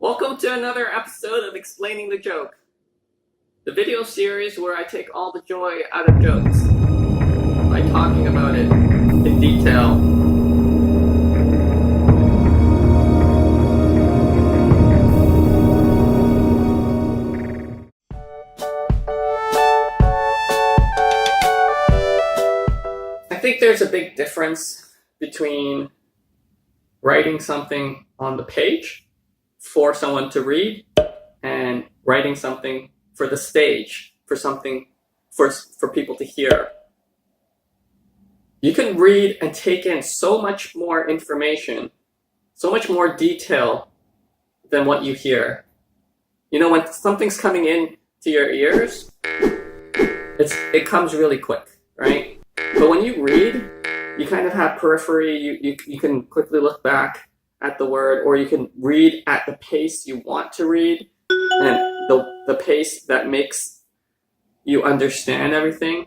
Welcome to another episode of Explaining the Joke, the video series where I take all the joy out of jokes by talking about it in detail. I think there's a big difference between writing something on the page for someone to read and writing something for the stage, for something for people to hear. You can read and take in so much more information, so much more detail than what you hear. You know, when something's coming in to your ears, it comes really quick, right? But when you read, you kind of have periphery, you can quickly look back at the word, or you can read at the pace you want to read, and the pace that makes you understand everything.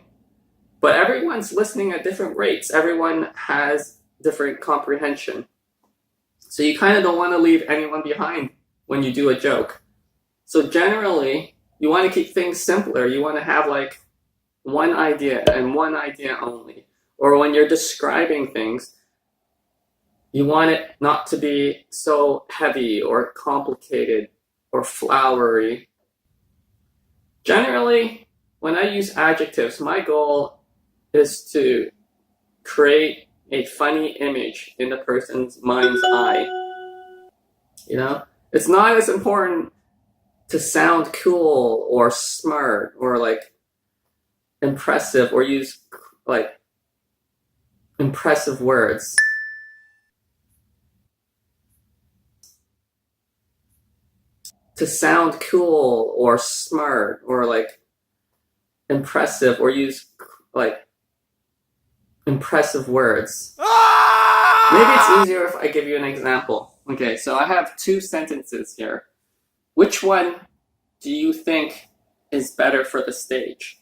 But everyone's listening at different rates. Everyone has different comprehension. So you kind of don't want to leave anyone behind when you do a joke. So generally, you want to keep things simpler. You want to have like one idea and one idea only. Or when you're describing things, you want it not to be so heavy or complicated or flowery. Generally, when I use adjectives, my goal is to create a funny image in the person's mind's eye. You know, it's not as important to sound cool or smart or like impressive or use like impressive words. To sound cool or smart or like impressive or use like impressive words. Maybe it's easier if I give you an example. Okay, so I have two sentences here. Which one do you think is better for the stage?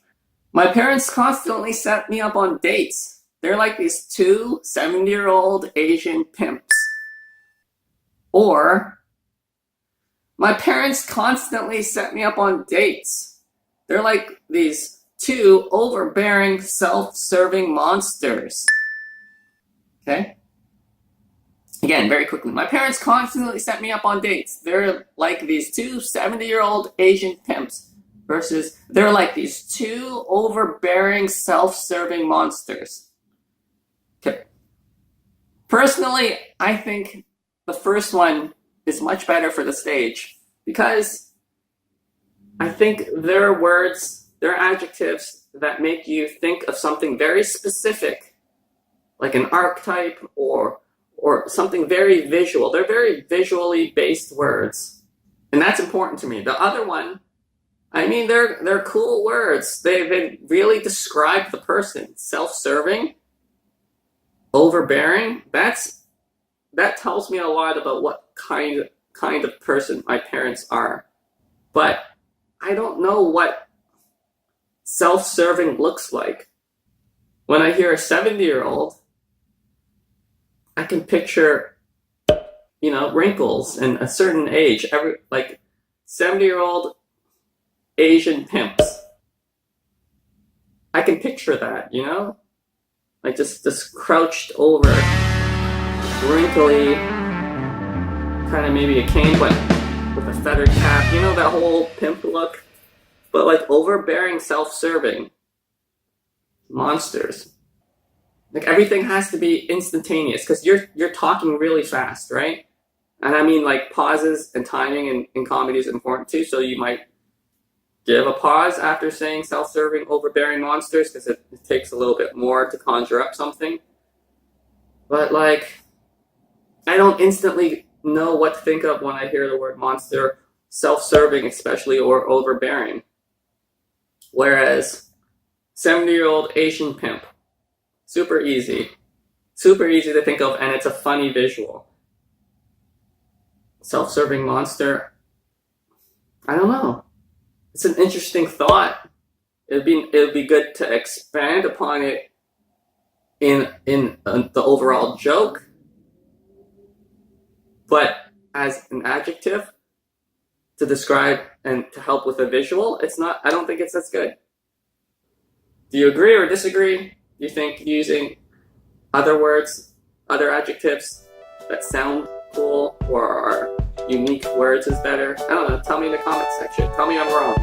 My parents constantly set me up on dates. They're like these two 70-year-old Asian pimps. Or, my parents constantly set me up on dates. They're like these two overbearing, self-serving monsters. Okay? Again, very quickly. My parents constantly set me up on dates. They're like these two 70-year-old Asian pimps versus they're like these two overbearing, self-serving monsters. Okay. Personally, I think the first one is much better for the stage because I think there are words, there are adjectives that make you think of something very specific, like an archetype or something very visual. They're very visually based words, and that's important to me. The other one, I mean, they're cool words. They really describe the person. Self-serving, overbearing. That tells me a lot about what kind of person my parents are. But I don't know what self-serving looks like. When I hear a 70-year-old, I can picture, you know, wrinkles and a certain age. Like 70-year-old Asian pimps. I can picture that, you know? Like just crouched over, wrinkly, kind of maybe a cane, but with a feathered cap. You know, that whole pimp look? But like overbearing, self-serving monsters. Like everything has to be instantaneous because you're talking really fast, right? And I mean, like pauses and timing in comedy is important too. So you might give a pause after saying self-serving, overbearing monsters because it takes a little bit more to conjure up something. But like, I don't instantly know what to think of when I hear the word monster, self-serving especially, or overbearing. Whereas 70-year-old Asian pimp, super easy to think of, and it's a funny visual. Self-serving monster, I don't know. It's an interesting thought. It'd be good to expand upon it in the overall joke. But as an adjective, to describe and to help with a visual, I don't think it's as good. Do you agree or disagree? Do you think using other words, other adjectives that sound cool or are unique words is better? I don't know. Tell me in the comment section. Tell me I'm wrong.